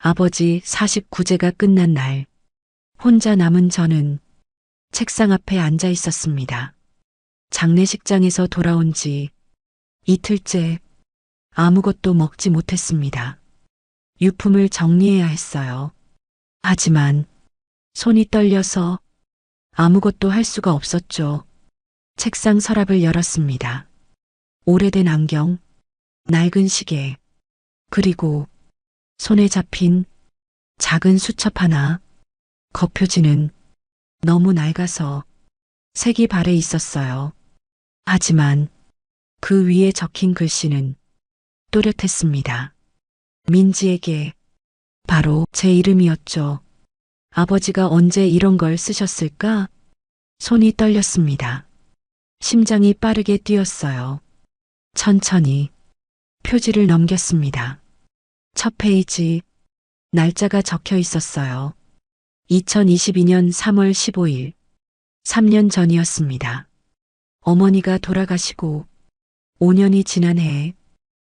아버지 49제가 끝난 날, 혼자 남은 저는 책상 앞에 앉아 있었습니다. 장례식장에서 돌아온 지 이틀째 아무것도 먹지 못했습니다. 유품을 정리해야 했어요. 하지만 손이 떨려서 아무것도 할 수가 없었죠. 책상 서랍을 열었습니다. 오래된 안경, 낡은 시계, 그리고 손에 잡힌 작은 수첩 하나. 겉표지는 너무 낡아서 색이 발해 있었어요. 하지만 그 위에 적힌 글씨는 또렷했습니다. 민지에게, 바로 제 이름이었죠. 아버지가 언제 이런 걸 쓰셨을까? 손이 떨렸습니다. 심장이 빠르게 뛰었어요. 천천히 표지를 넘겼습니다. 첫 페이지, 날짜가 적혀 있었어요. 2022년 3월 15일, 3년 전이었습니다. 어머니가 돌아가시고 5년이 지난 해에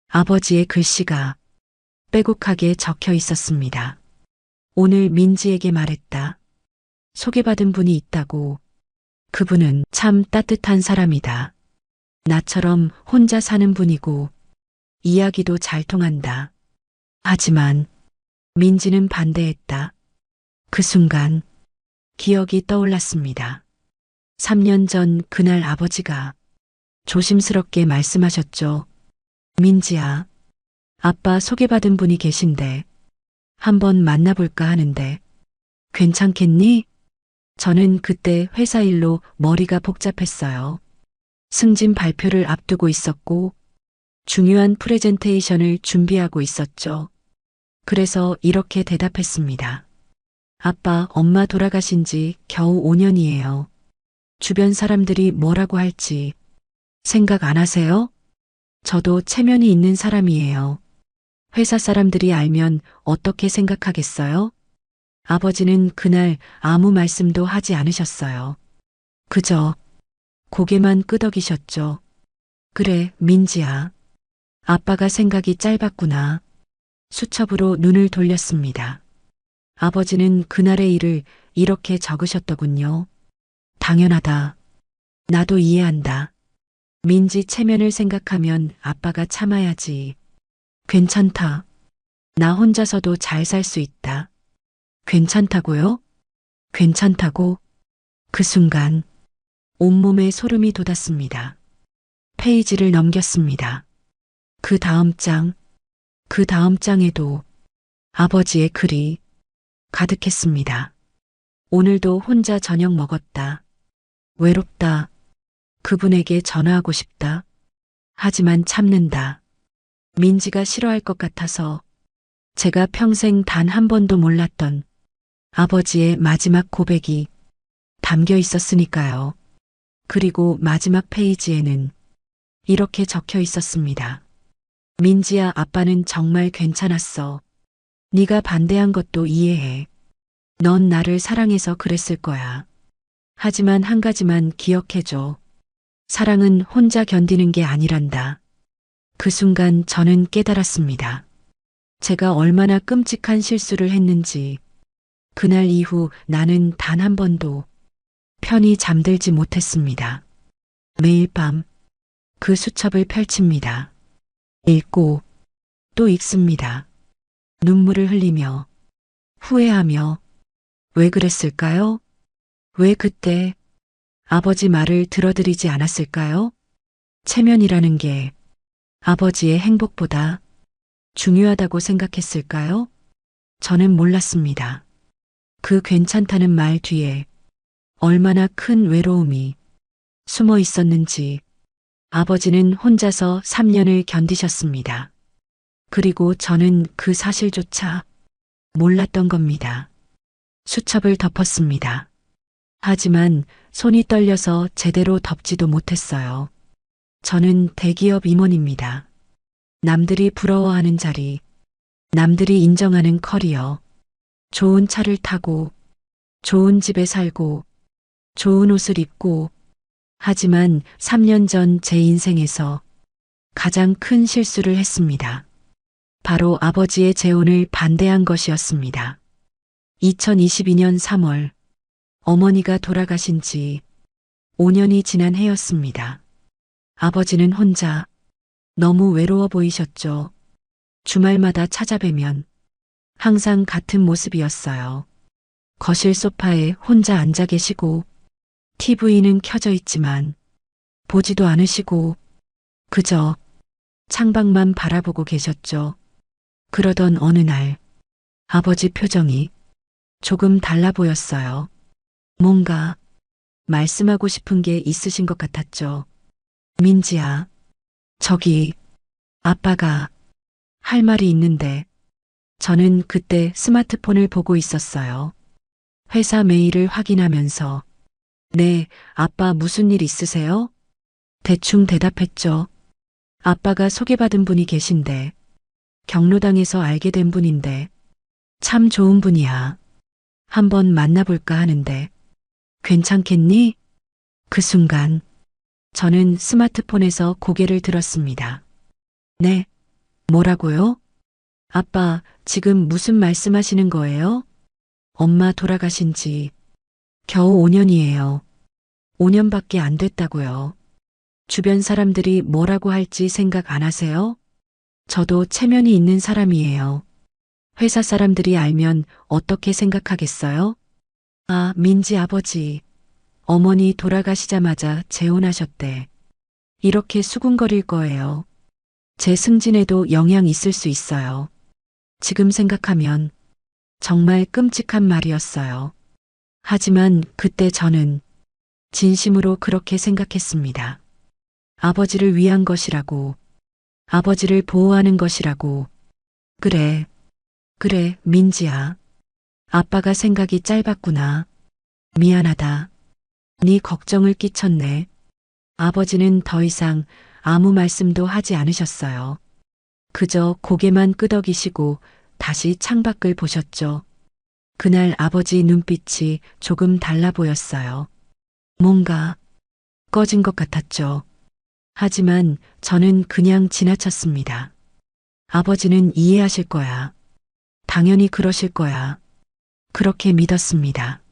아버지의 글씨가 빼곡하게 적혀 있었습니다. 오늘 민지에게 말했다. 소개받은 분이 있다고. 그분은 참 따뜻한 사람이다. 나처럼 혼자 사는 분이고 이야기도 잘 통한다. 하지만 민지는 반대했다. 그 순간 기억이 떠올랐습니다. 3년 전 그날 아버지가 조심스럽게 말씀하셨죠. 민지야, 아빠 소개받은 분이 계신데 한번 만나볼까 하는데 괜찮겠니? 저는 그때 회사 일로 머리가 복잡했어요. 승진 발표를 앞두고 있었고 중요한 프레젠테이션을 준비하고 있었죠. 그래서 이렇게 대답했습니다. 아빠, 엄마 돌아가신 지 겨우 5년이에요. 주변 사람들이 뭐라고 할지 생각 안 하세요? 저도 체면이 있는 사람이에요. 회사 사람들이 알면 어떻게 생각하겠어요? 아버지는 그날 아무 말씀도 하지 않으셨어요. 그저 고개만 끄덕이셨죠. 그래, 민지야. 아빠가 생각이 짧았구나. 수첩으로 눈을 돌렸습니다. 아버지는 그날의 일을 이렇게 적으셨더군요. 당연하다. 나도 이해한다. 민지 체면을 생각하면 아빠가 참아야지. 괜찮다. 나 혼자서도 잘 살 수 있다. 괜찮다고요? 괜찮다고? 그 순간 온몸에 소름이 돋았습니다. 페이지를 넘겼습니다. 그 다음 장에도 아버지의 글이 가득했습니다. 오늘도 혼자 저녁 먹었다. 외롭다. 그분에게 전화하고 싶다. 하지만 참는다. 민지가 싫어할 것 같아서. 제가 평생 단 한 번도 몰랐던 아버지의 마지막 고백이 담겨 있었으니까요. 그리고 마지막 페이지에는 이렇게 적혀 있었습니다. 민지야, 아빠는 정말 괜찮았어. 네가 반대한 것도 이해해. 넌 나를 사랑해서 그랬을 거야. 하지만 한 가지만 기억해줘. 사랑은 혼자 견디는 게 아니란다. 그 순간 저는 깨달았습니다. 제가 얼마나 끔찍한 실수를 했는지. 그날 이후 나는 단 한 번도 편히 잠들지 못했습니다. 매일 밤 그 수첩을 펼칩니다. 읽고 또 읽습니다. 눈물을 흘리며 후회하며. 왜 그랬을까요? 왜 그때 아버지 말을 들어드리지 않았을까요? 체면이라는 게 아버지의 행복보다 중요하다고 생각했을까요? 저는 몰랐습니다. 그 괜찮다는 말 뒤에 얼마나 큰 외로움이 숨어 있었는지. 아버지는 혼자서 3년을 견디셨습니다. 그리고 저는 그 사실조차 몰랐던 겁니다. 수첩을 덮었습니다. 하지만 손이 떨려서 제대로 덮지도 못했어요. 저는 대기업 임원입니다. 남들이 부러워하는 자리, 남들이 인정하는 커리어, 좋은 차를 타고, 좋은 집에 살고, 좋은 옷을 입고. 하지만 3년 전 제 인생에서 가장 큰 실수를 했습니다. 바로 아버지의 재혼을 반대한 것이었습니다. 2022년 3월 어머니가 돌아가신 지 5년이 지난 해였습니다. 아버지는 혼자 너무 외로워 보이셨죠. 주말마다 찾아뵈면 항상 같은 모습이었어요. 거실 소파에 혼자 앉아 계시고 TV는 켜져 있지만 보지도 않으시고 그저 창밖만 바라보고 계셨죠. 그러던 어느 날 아버지 표정이 조금 달라 보였어요. 뭔가 말씀하고 싶은 게 있으신 것 같았죠. 민지야, 저기 아빠가 할 말이 있는데. 저는 그때 스마트폰을 보고 있었어요. 회사 메일을 확인하면서 네, 아빠 무슨 일 있으세요? 대충 대답했죠. 아빠가 소개받은 분이 계신데 경로당에서 알게 된 분인데 참 좋은 분이야. 한번 만나볼까 하는데 괜찮겠니? 그 순간 저는 스마트폰에서 고개를 들었습니다. 네, 뭐라고요? 아빠, 지금 무슨 말씀하시는 거예요? 엄마 돌아가신 지 겨우 5년이에요. 5년밖에 안 됐다고요. 주변 사람들이 뭐라고 할지 생각 안 하세요? 저도 체면이 있는 사람이에요. 회사 사람들이 알면 어떻게 생각하겠어요? 아, 민지 아버지. 어머니 돌아가시자마자 재혼하셨대. 이렇게 수군거릴 거예요. 제 승진에도 영향 있을 수 있어요. 지금 생각하면 정말 끔찍한 말이었어요. 하지만 그때 저는 진심으로 그렇게 생각했습니다. 아버지를 위한 것이라고, 아버지를 보호하는 것이라고. 그래, 그래, 민지야. 아빠가 생각이 짧았구나. 미안하다. 네 걱정을 끼쳤네. 아버지는 더 이상 아무 말씀도 하지 않으셨어요. 그저 고개만 끄덕이시고 다시 창밖을 보셨죠. 그날 아버지 눈빛이 조금 달라 보였어요. 뭔가 꺼진 것 같았죠. 하지만 저는 그냥 지나쳤습니다. 아버지는 이해하실 거야. 당연히 그러실 거야. 그렇게 믿었습니다.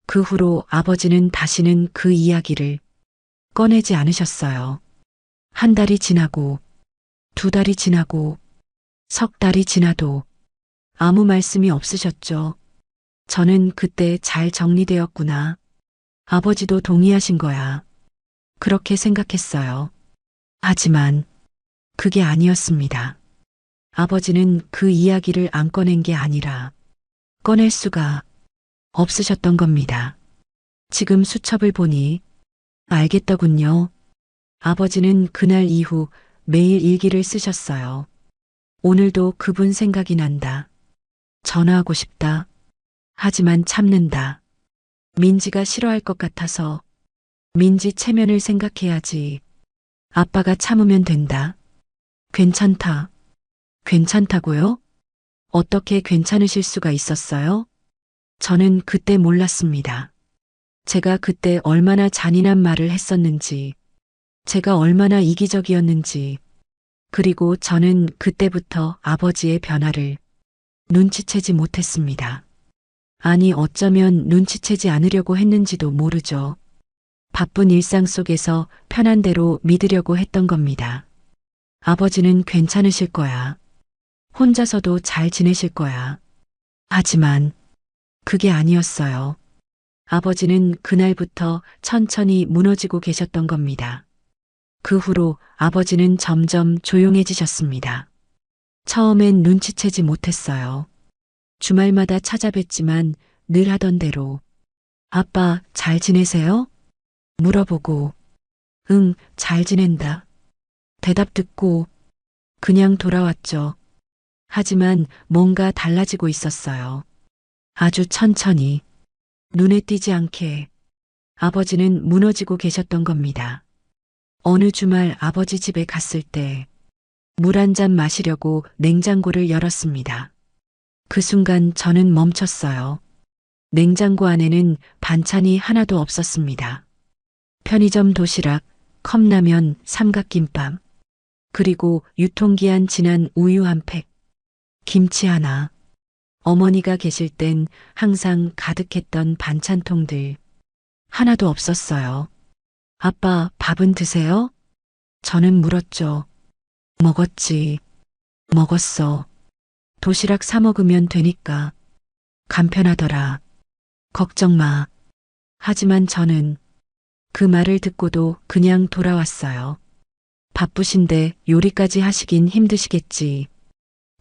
그 후로 아버지는 다시는 그 이야기를 꺼내지 않으셨어요. 한 달이 지나고, 두 달이 지나고, 석 달이 지나도 아무 말씀이 없으셨죠. 저는 그때 잘 정리되었구나. 아버지도 동의하신 거야. 그렇게 생각했어요. 하지만 그게 아니었습니다. 아버지는 그 이야기를 안 꺼낸 게 아니라 꺼낼 수가 없으셨던 겁니다. 지금 수첩을 보니 알겠더군요. 아버지는 그날 이후 매일 일기를 쓰셨어요. 오늘도 그분 생각이 난다. 전화하고 싶다. 하지만 참는다. 민지가 싫어할 것 같아서 민지 체면을 생각해야지. 아빠가 참으면 된다. 괜찮다. 괜찮다고요? 어떻게 괜찮으실 수가 있었어요? 저는 그때 몰랐습니다. 제가 그때 얼마나 잔인한 말을 했었는지, 제가 얼마나 이기적이었는지, 그리고 저는 그때부터 아버지의 변화를 눈치채지 못했습니다. 아니, 어쩌면 눈치채지 않으려고 했는지도 모르죠. 바쁜 일상 속에서 편한 대로 믿으려고 했던 겁니다. 아버지는 괜찮으실 거야. 혼자서도 잘 지내실 거야. 하지만 그게 아니었어요. 아버지는 그날부터 천천히 무너지고 계셨던 겁니다. 그 후로 아버지는 점점 조용해지셨습니다. 처음엔 눈치채지 못했어요. 주말마다 찾아뵀지만 늘 하던 대로 아빠 잘 지내세요? 물어보고 응, 잘 지낸다. 대답 듣고 그냥 돌아왔죠. 하지만 뭔가 달라지고 있었어요. 아주 천천히, 눈에 띄지 않게 아버지는 무너지고 계셨던 겁니다. 어느 주말 아버지 집에 갔을 때 물 한 잔 마시려고 냉장고를 열었습니다. 그 순간 저는 멈췄어요. 냉장고 안에는 반찬이 하나도 없었습니다. 편의점 도시락, 컵라면, 삼각김밥, 그리고 유통기한 지난 우유 한 팩. 김치 하나. 어머니가 계실 땐 항상 가득했던 반찬통들. 하나도 없었어요. 아빠, 밥은 드세요? 저는 물었죠. 먹었지. 먹었어. 도시락 사 먹으면 되니까. 간편하더라. 걱정 마. 하지만 저는 그 말을 듣고도 그냥 돌아왔어요. 바쁘신데 요리까지 하시긴 힘드시겠지.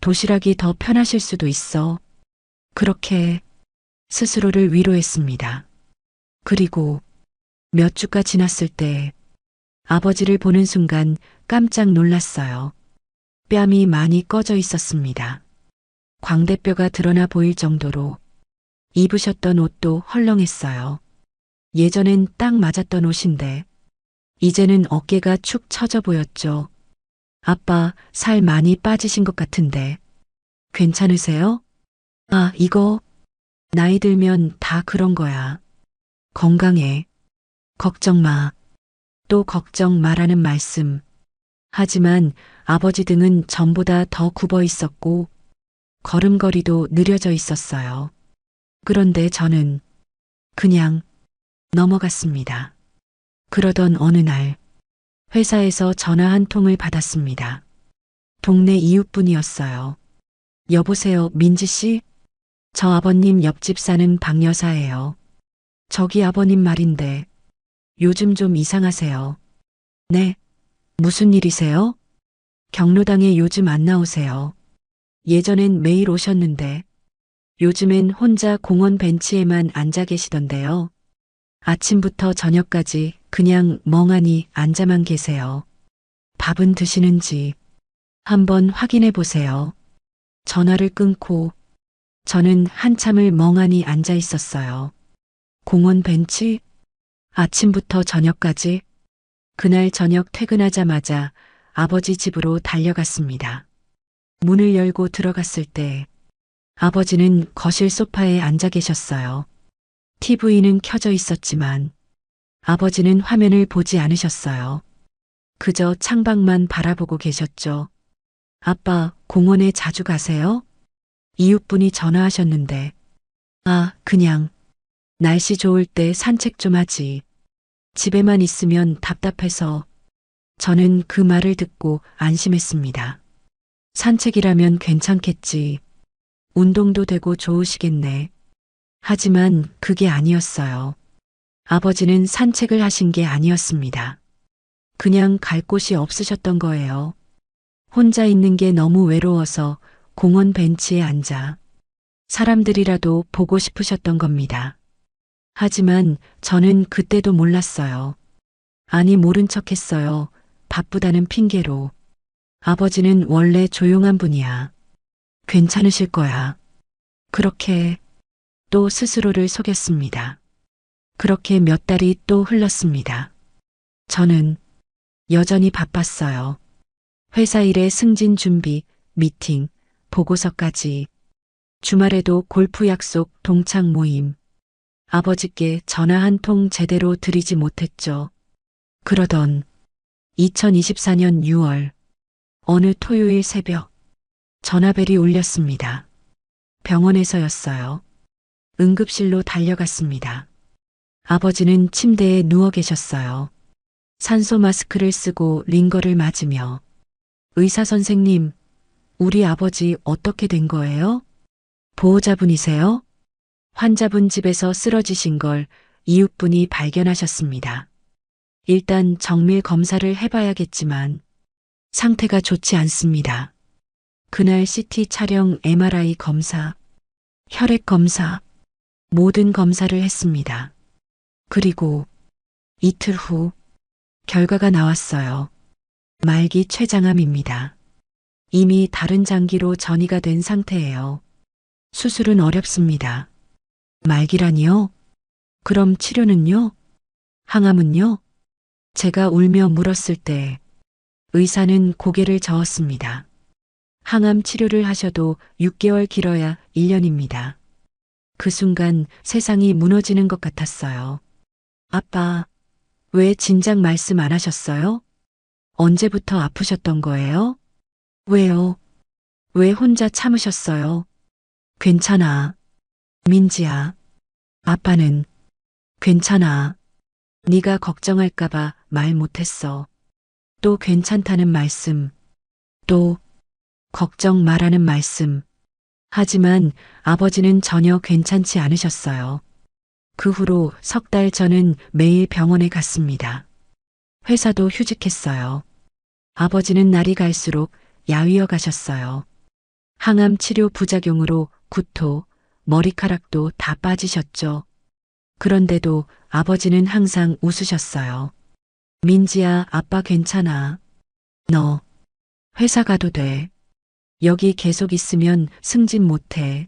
도시락이 더 편하실 수도 있어. 그렇게 스스로를 위로했습니다. 그리고 몇 주가 지났을 때 아버지를 보는 순간 깜짝 놀랐어요. 뺨이 많이 꺼져 있었습니다. 광대뼈가 드러나 보일 정도로 입으셨던 옷도 헐렁했어요. 예전엔 딱 맞았던 옷인데 이제는 어깨가 축 처져 보였죠. 아빠, 살 많이 빠지신 것 같은데 괜찮으세요? 아, 이거 나이 들면 다 그런 거야. 건강해. 걱정 마. 또 걱정 마라는 말씀. 하지만 아버지 등은 전보다 더 굽어 있었고 걸음걸이도 느려져 있었어요. 그런데 저는 그냥 넘어갔습니다. 그러던 어느 날 회사에서 전화 한 통을 받았습니다. 동네 이웃분이었어요. 여보세요, 민지 씨? 저 아버님 옆집 사는 박 여사예요. 저기 아버님 말인데 요즘 좀 이상하세요. 네, 무슨 일이세요? 경로당에 요즘 안 나오세요. 예전엔 매일 오셨는데 요즘엔 혼자 공원 벤치에만 앉아 계시던데요. 아침부터 저녁까지 그냥 멍하니 앉아만 계세요. 밥은 드시는지 한번 확인해 보세요. 전화를 끊고 저는 한참을 멍하니 앉아 있었어요. 공원 벤치? 아침부터 저녁까지? 그날 저녁 퇴근하자마자 아버지 집으로 달려갔습니다. 문을 열고 들어갔을 때 아버지는 거실 소파에 앉아 계셨어요. TV는 켜져 있었지만 아버지는 화면을 보지 않으셨어요. 그저 창밖만 바라보고 계셨죠. 아빠, 공원에 자주 가세요? 이웃분이 전화하셨는데, 아, 그냥 날씨 좋을 때 산책 좀 하지. 집에만 있으면 답답해서 저는 그 말을 듣고 안심했습니다. 산책이라면 괜찮겠지. 운동도 되고 좋으시겠네. 하지만 그게 아니었어요. 아버지는 산책을 하신 게 아니었습니다. 그냥 갈 곳이 없으셨던 거예요. 혼자 있는 게 너무 외로워서 공원 벤치에 앉아 사람들이라도 보고 싶으셨던 겁니다. 하지만 저는 그때도 몰랐어요. 아니, 모른 척 했어요. 바쁘다는 핑계로. 아버지는 원래 조용한 분이야. 괜찮으실 거야. 그렇게 또 스스로를 속였습니다. 그렇게 몇 달이 또 흘렀습니다. 저는 여전히 바빴어요. 회사 일의 승진 준비, 미팅, 보고서까지. 주말에도 골프 약속, 동창 모임. 아버지께 전화 한 통 제대로 드리지 못했죠. 그러던 2024년 6월 어느 토요일 새벽 전화벨이 울렸습니다. 병원에서였어요. 응급실로 달려갔습니다. 아버지는 침대에 누워 계셨어요. 산소 마스크를 쓰고 링거를 맞으며 의사 선생님, 우리 아버지 어떻게 된 거예요? 보호자분이세요? 환자분 집에서 쓰러지신 걸 이웃분이 발견하셨습니다. 일단 정밀 검사를 해봐야겠지만 상태가 좋지 않습니다. 그날 CT 촬영, MRI 검사, 혈액 검사, 모든 검사를 했습니다. 그리고 이틀 후 결과가 나왔어요. 말기 췌장암입니다. 이미 다른 장기로 전이가 된 상태예요. 수술은 어렵습니다. 말기라니요? 그럼 치료는요? 항암은요? 제가 울며 물었을 때 의사는 고개를 저었습니다. 항암 치료를 하셔도 6개월 길어야 1년입니다. 그 순간 세상이 무너지는 것 같았어요. 아빠, 왜 진작 말씀 안 하셨어요? 언제부터 아프셨던 거예요? 왜요? 왜 혼자 참으셨어요? 괜찮아. 민지야. 아빠는 괜찮아. 네가 걱정할까봐 말 못했어. 또 괜찮다는 말씀. 또 걱정 말라는 말씀. 하지만 아버지는 전혀 괜찮지 않으셨어요. 그 후로 석 달 저는 매일 병원에 갔습니다. 회사도 휴직했어요. 아버지는 날이 갈수록 야위어 가셨어요. 항암 치료 부작용으로 구토, 머리카락도 다 빠지셨죠. 그런데도 아버지는 항상 웃으셨어요. 민지야, 아빠 괜찮아. 너 회사 가도 돼. 여기 계속 있으면 승진 못해.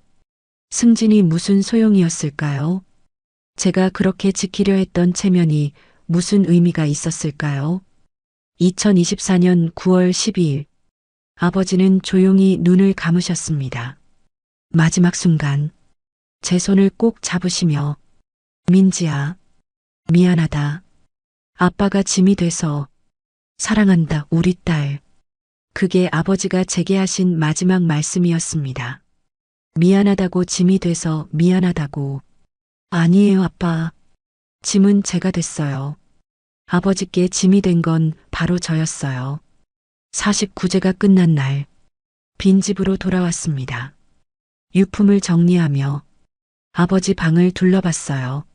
승진이 무슨 소용이었을까요? 제가 그렇게 지키려 했던 체면이 무슨 의미가 있었을까요? 2024년 9월 12일, 아버지는 조용히 눈을 감으셨습니다. 마지막 순간, 제 손을 꼭 잡으시며, 민지야, 미안하다. 아빠가 짐이 돼서, 사랑한다, 우리 딸. 그게 아버지가 제게 하신 마지막 말씀이었습니다. 미안하다고 짐이 돼서 미안하다고. 아니에요, 아빠. 짐은 제가 됐어요. 아버지께 짐이 된 건 바로 저였어요. 49제가 끝난 날, 빈집으로 돌아왔습니다. 유품을 정리하며 아버지 방을 둘러봤어요.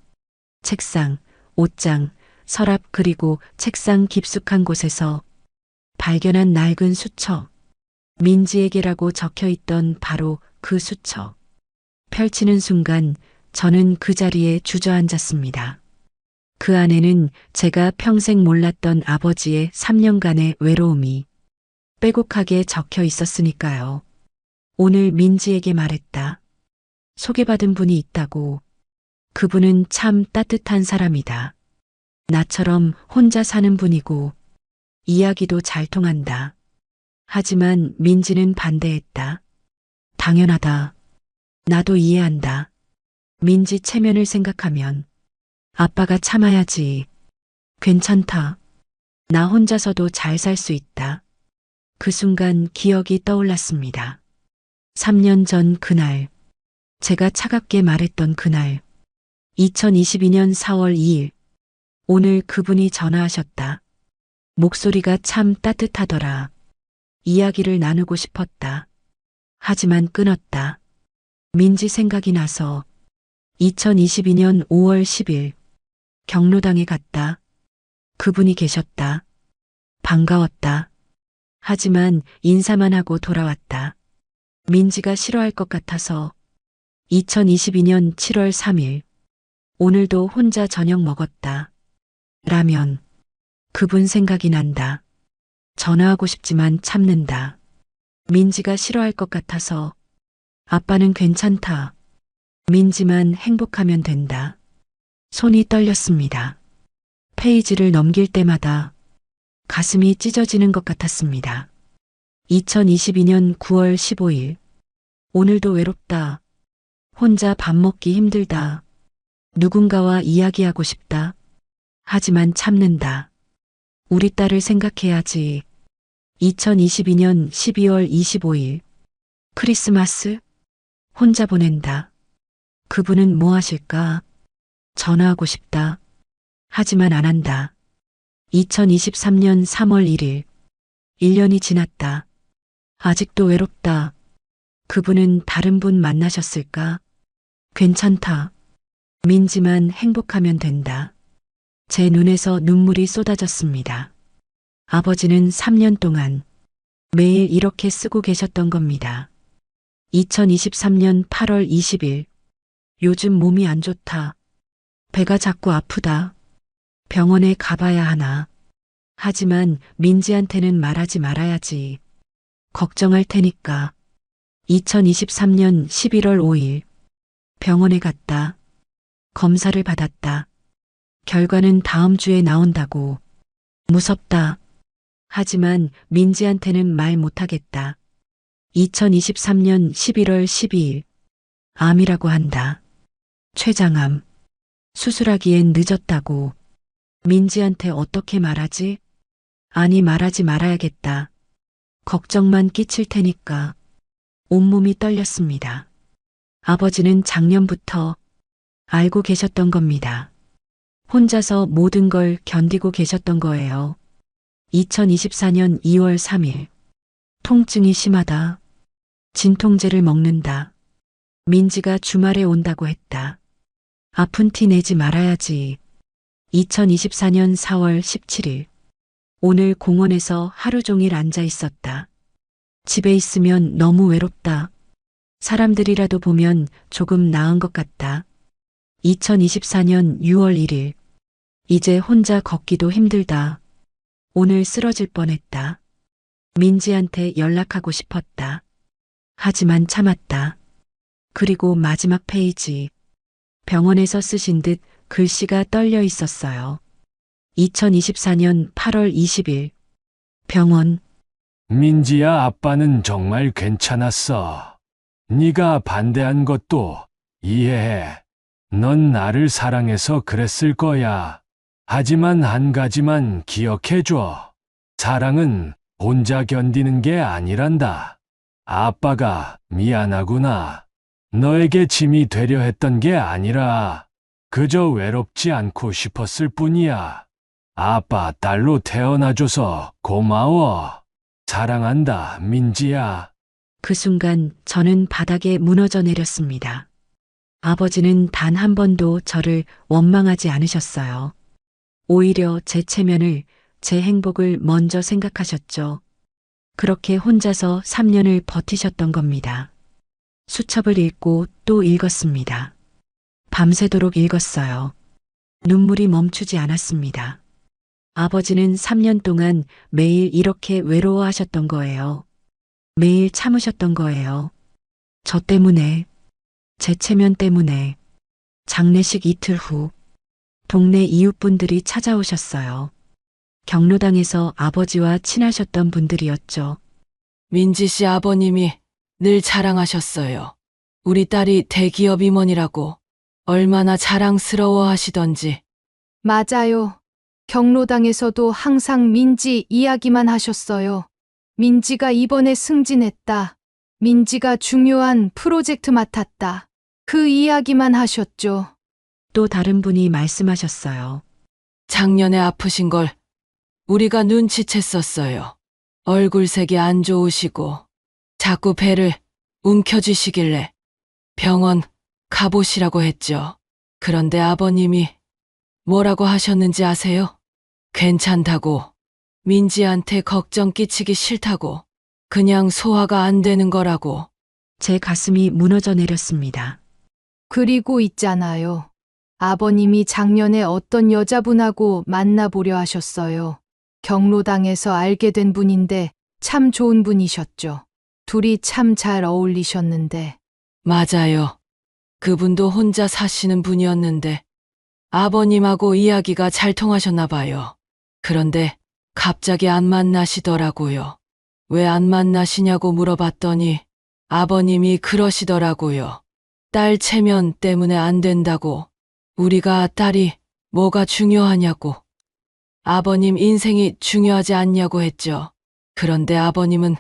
책상, 옷장, 서랍 그리고 책상 깊숙한 곳에서 발견한 낡은 수첩. 민지에게라고 적혀 있던 바로 그 수첩. 펼치는 순간 저는 그 자리에 주저앉았습니다. 그 안에는 제가 평생 몰랐던 아버지의 3년간의 외로움이 빼곡하게 적혀 있었으니까요. 오늘 민지에게 말했다. 소개받은 분이 있다고. 그분은 참 따뜻한 사람이다. 나처럼 혼자 사는 분이고 이야기도 잘 통한다. 하지만 민지는 반대했다. 당연하다. 나도 이해한다. 민지 체면을 생각하면 아빠가 참아야지. 괜찮다. 나 혼자서도 잘 살 수 있다. 그 순간 기억이 떠올랐습니다. 3년 전 그날, 제가 차갑게 말했던 그날, 2022년 4월 2일, 오늘 그분이 전화하셨다. 목소리가 참 따뜻하더라. 이야기를 나누고 싶었다. 하지만 끊었다. 민지 생각이 나서 2022년 5월 10일, 경로당에 갔다. 그분이 계셨다. 반가웠다. 하지만 인사만 하고 돌아왔다. 민지가 싫어할 것 같아서 2022년 7월 3일, 오늘도 혼자 저녁 먹었다. 라면. 그분 생각이 난다. 전화하고 싶지만 참는다. 민지가 싫어할 것 같아서 아빠는 괜찮다. 민지만 행복하면 된다. 손이 떨렸습니다. 페이지를 넘길 때마다 가슴이 찢어지는 것 같았습니다. 2022년 9월 15일. 오늘도 외롭다. 혼자 밥 먹기 힘들다. 누군가와 이야기하고 싶다. 하지만 참는다. 우리 딸을 생각해야지. 2022년 12월 25일. 크리스마스? 혼자 보낸다. 그분은 뭐 하실까? 전화하고 싶다. 하지만 안 한다. 2023년 3월 1일. 1년이 지났다. 아직도 외롭다. 그분은 다른 분 만나셨을까? 괜찮다. 민지만 행복하면 된다. 제 눈에서 눈물이 쏟아졌습니다. 아버지는 3년 동안 매일 이렇게 쓰고 계셨던 겁니다. 2023년 8월 20일. 요즘 몸이 안 좋다. 배가 자꾸 아프다. 병원에 가봐야 하나. 하지만 민지한테는 말하지 말아야지. 걱정할 테니까. 2023년 11월 5일. 병원에 갔다. 검사를 받았다. 결과는 다음 주에 나온다고. 무섭다. 하지만 민지한테는 말 못하겠다. 2023년 11월 12일. 암이라고 한다. 췌장암. 수술하기엔 늦었다고. 민지한테 어떻게 말하지? 아니 말하지 말아야겠다. 걱정만 끼칠 테니까. 온몸이 떨렸습니다. 아버지는 작년부터 알고 계셨던 겁니다. 혼자서 모든 걸 견디고 계셨던 거예요. 2024년 2월 3일. 통증이 심하다. 진통제를 먹는다. 민지가 주말에 온다고 했다. 아픈 티 내지 말아야지. 2024년 4월 17일. 오늘 공원에서 하루 종일 앉아 있었다. 집에 있으면 너무 외롭다. 사람들이라도 보면 조금 나은 것 같다. 2024년 6월 1일. 이제 혼자 걷기도 힘들다. 오늘 쓰러질 뻔했다. 민지한테 연락하고 싶었다. 하지만 참았다. 그리고 마지막 페이지. 병원에서 쓰신 듯 글씨가 떨려 있었어요. 2024년 8월 20일. 병원. 민지야, 아빠는 정말 괜찮았어. 네가 반대한 것도 이해해. 넌 나를 사랑해서 그랬을 거야. 하지만 한 가지만 기억해줘. 사랑은 혼자 견디는 게 아니란다. 아빠가 미안하구나. 너에게 짐이 되려 했던 게 아니라 그저 외롭지 않고 싶었을 뿐이야. 아빠 딸로 태어나줘서 고마워. 사랑한다, 민지야. 그 순간 저는 바닥에 무너져 내렸습니다. 아버지는 단 한 번도 저를 원망하지 않으셨어요. 오히려 제 체면을, 제 행복을 먼저 생각하셨죠. 그렇게 혼자서 3년을 버티셨던 겁니다. 수첩을 읽고 또 읽었습니다. 밤새도록 읽었어요. 눈물이 멈추지 않았습니다. 아버지는 3년 동안 매일 이렇게 외로워하셨던 거예요. 매일 참으셨던 거예요. 저 때문에, 제 체면 때문에. 장례식 이틀 후, 동네 이웃분들이 찾아오셨어요. 경로당에서 아버지와 친하셨던 분들이었죠. 민지 씨 아버님이 늘 자랑하셨어요. 우리 딸이 대기업 임원이라고 얼마나 자랑스러워 하시던지. 맞아요. 경로당에서도 항상 민지 이야기만 하셨어요. 민지가 이번에 승진했다. 민지가 중요한 프로젝트 맡았다. 그 이야기만 하셨죠. 또 다른 분이 말씀하셨어요. 작년에 아프신 걸 우리가 눈치챘었어요. 얼굴색이 안 좋으시고 자꾸 배를 움켜쥐시길래 병원 가보시라고 했죠. 그런데 아버님이 뭐라고 하셨는지 아세요? 괜찮다고, 민지한테 걱정 끼치기 싫다고, 그냥 소화가 안 되는 거라고. 제 가슴이 무너져 내렸습니다. 그리고 있잖아요. 아버님이 작년에 어떤 여자분하고 만나보려 하셨어요. 경로당에서 알게 된 분인데 참 좋은 분이셨죠. 둘이 참 잘 어울리셨는데. 맞아요. 그분도 혼자 사시는 분이었는데 아버님하고 이야기가 잘 통하셨나 봐요. 그런데 갑자기 안 만나시더라고요. 왜 안 만나시냐고 물어봤더니 아버님이 그러시더라고요. 딸 체면 때문에 안 된다고. 우리가 딸이 뭐가 중요하냐고. 아버님 인생이 중요하지 않냐고 했죠. 그런데 아버님은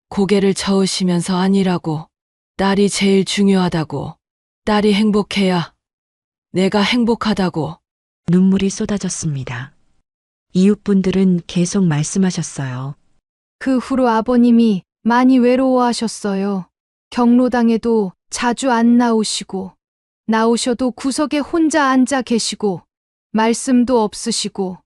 고개를 저으시면서 아니라고. 딸이 제일 중요하다고. 딸이 행복해야 내가 행복하다고. 눈물이 쏟아졌습니다. 이웃분들은 계속 말씀하셨어요. 그 후로 아버님이 많이 외로워하셨어요. 경로당에도 자주 안 나오시고, 나오셔도 구석에 혼자 앉아 계시고, 말씀도 없으시고,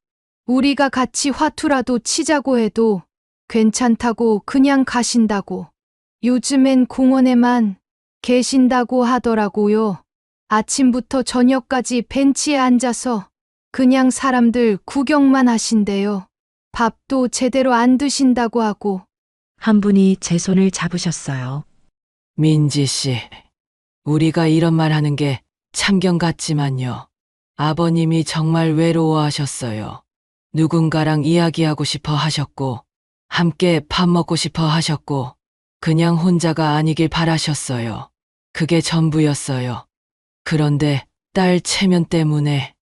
우리가 같이 화투라도 치자고 해도 괜찮다고 그냥 가신다고. 요즘엔 공원에만 계신다고 하더라고요. 아침부터 저녁까지 벤치에 앉아서 그냥 사람들 구경만 하신대요. 밥도 제대로 안 드신다고 하고. 한 분이 제 손을 잡으셨어요. 민지 씨, 우리가 이런 말 하는 게 참견 같지만요. 아버님이 정말 외로워하셨어요. 누군가랑 이야기하고 싶어 하셨고, 함께 밥 먹고 싶어 하셨고, 그냥 혼자가 아니길 바라셨어요. 그게 전부였어요. 그런데 딸 체면 때문에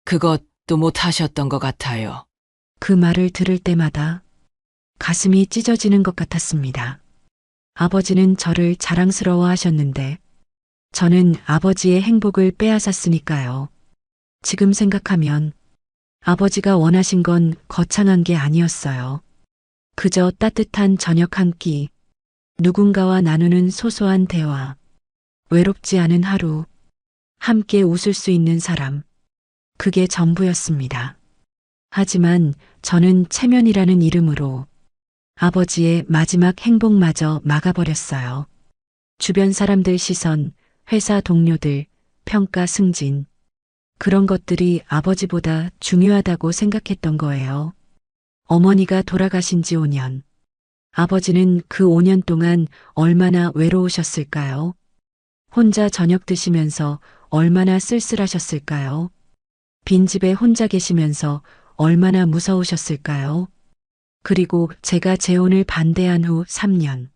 그것도 못 하셨던 것 같아요. 그 말을 들을 때마다 가슴이 찢어지는 것 같았습니다. 아버지는 저를 자랑스러워 하셨는데 저는 아버지의 행복을 빼앗았으니까요. 지금 생각하면 아버지가 원하신 건 거창한 게 아니었어요. 그저 따뜻한 저녁 한 끼, 누군가와 나누는 소소한 대화, 외롭지 않은 하루, 함께 웃을 수 있는 사람. 그게 전부였습니다. 하지만 저는 체면이라는 이름으로 아버지의 마지막 행복마저 막아버렸어요. 주변 사람들 시선, 회사 동료들, 평가 승진. 그런 것들이 아버지보다 중요하다고 생각했던 거예요. 어머니가 돌아가신 지 5년. 아버지는 그 5년 동안 얼마나 외로우셨을까요? 혼자 저녁 드시면서 얼마나 쓸쓸하셨을까요? 빈집에 혼자 계시면서 얼마나 무서우셨을까요? 그리고 제가 재혼을 반대한 후 3년.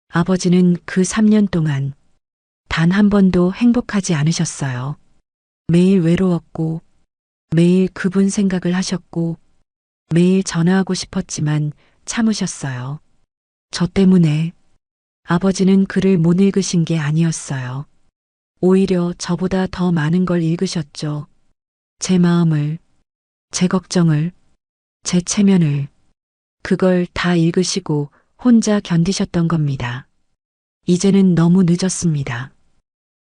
아버지는 그 3년 동안 단 한 번도 행복하지 않으셨어요. 매일 외로웠고, 매일 그분 생각을 하셨고, 매일 전화하고 싶었지만 참으셨어요. 저 때문에 아버지는 글을 못 읽으신 게 아니었어요. 오히려 저보다 더 많은 걸 읽으셨죠. 제 마음을, 제 걱정을, 제 체면을. 그걸 다 읽으시고 혼자 견디셨던 겁니다. 이제는 너무 늦었습니다.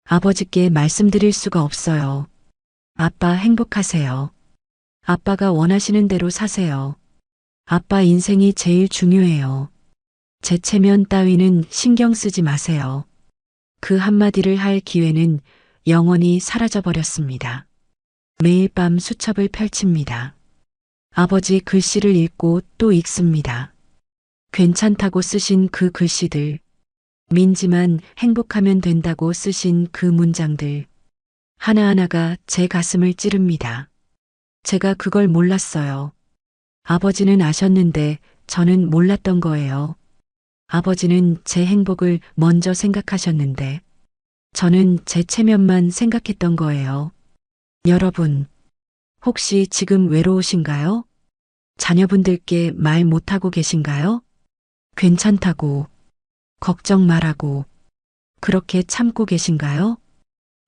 아버지께 말씀드릴 수가 없어요. 아빠 행복하세요. 아빠가 원하시는 대로 사세요. 아빠 인생이 제일 중요해요. 제 체면 따위는 신경 쓰지 마세요. 그 한마디를 할 기회는 영원히 사라져버렸습니다. 매일 밤 수첩을 펼칩니다. 아버지 글씨를 읽고 또 읽습니다. 괜찮다고 쓰신 그 글씨들, 민지만 행복하면 된다고 쓰신 그 문장들, 하나하나가 제 가슴을 찌릅니다. 제가 그걸 몰랐어요. 아버지는 아셨는데 저는 몰랐던 거예요. 아버지는 제 행복을 먼저 생각하셨는데 저는 제 체면만 생각했던 거예요. 여러분, 혹시 지금 외로우신가요? 자녀분들께 말 못하고 계신가요? 괜찮다고, 걱정 말라고, 그렇게 참고 계신가요?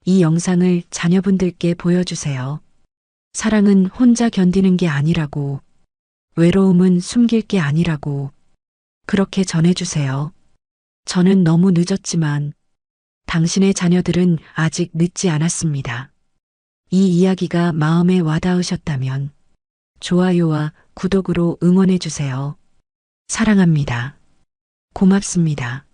이 영상을 자녀분들께 보여주세요. 사랑은 혼자 견디는 게 아니라고, 외로움은 숨길 게 아니라고, 그렇게 전해주세요. 저는 너무 늦었지만 당신의 자녀들은 아직 늦지 않았습니다. 이 이야기가 마음에 와닿으셨다면 좋아요와 구독으로 응원해주세요. 사랑합니다. 고맙습니다.